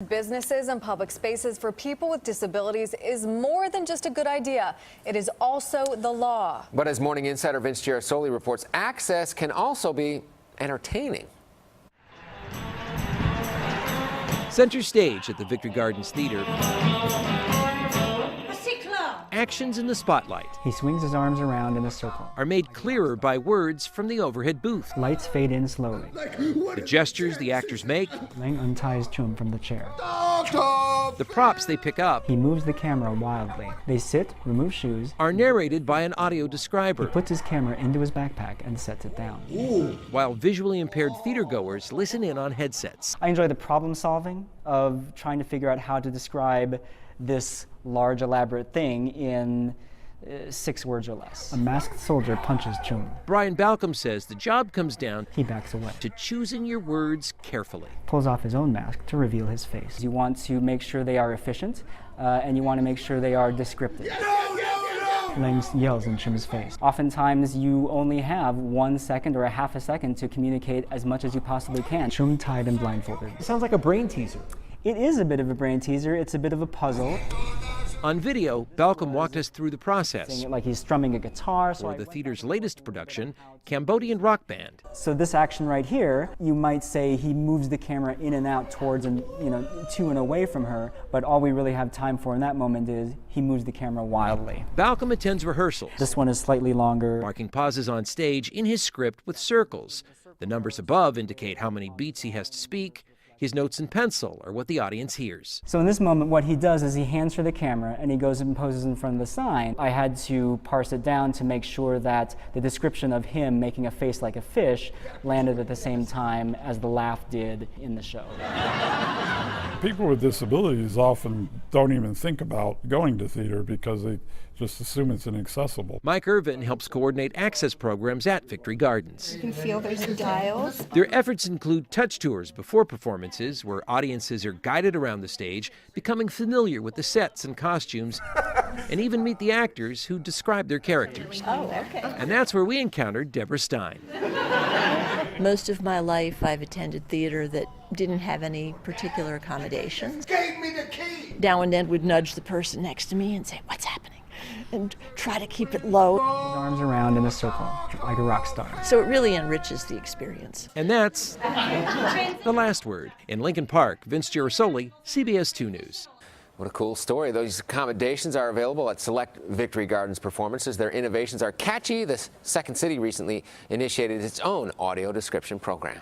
Businesses and public spaces for people with disabilities is more than just a good idea. It is also the law. But as Morning Insider Vince Girasoli reports, access can also be entertaining. Center stage at the Victory Gardens Theater. Actions in the spotlight He swings his arms around in a circle. are made clearer by words from the overhead booth. Lights fade in slowly. The gestures the actors make, Lang unties Chum from the chair. the props they pick up, He moves the camera wildly. They sit, remove shoes. are narrated by an audio He describer, puts his camera into his backpack and sets it down. while visually impaired theatergoers listen in on headsets. I enjoy the problem solving of trying to figure out how to describe this large, elaborate thing in 6 words or less. A masked soldier punches Chum. Brian Balcom says the job comes down He backs away. to choosing your words carefully. Pulls off his own mask to reveal his face. You want to make sure they are efficient, and you want to make sure they are descriptive. Lang yells in Chum's face. Oftentimes, you only have 1 second or a half a second to communicate as much as you possibly can. Chum tied and blindfolded. It sounds like a brain teaser. It is a bit of a brain teaser. It's a bit of a puzzle. On video, Balcom walked us through the process Saying it like he's strumming a guitar. for the theater's latest production, Cambodian rock band. So this action right here, you might say he moves the camera in and out towards and, to and away from her, but all we really have time for in that moment is he moves the camera wildly. Balcom attends rehearsals, This one is slightly longer. marking pauses on stage in his script with circles. The numbers above indicate how many beats he has to speak. His notes in pencil are what the audience hears. So in this moment, what he does is he hands her the camera and he goes and poses in front of the sign. I had to parse it down to make sure that the description of him making a face like a fish landed at the same time as the laugh did in the show. People with disabilities often don't even think about going to theater because they just assume it's inaccessible. Mike Irvin helps coordinate access programs at Victory Gardens. You can feel there's dials. Their efforts include touch tours before performances, where audiences are guided around the stage, becoming familiar with the sets and costumes, and even meet the actors who describe their characters. Oh, okay. And that's where we encountered Deborah Stein. Most of my life, I've attended theater that didn't have any particular accommodations. Gave me the key. Now and then would nudge the person next to me and say, "What's happening?" and try to keep it low. His arms around in a circle, like a rock star. So it really enriches the experience. And that's the last word. In Lincoln Park, Vince Girasoli, CBS 2 News. What a cool story. Those accommodations are available at select Victory Gardens performances. Their innovations are catchy. The Second City recently initiated its own audio description program.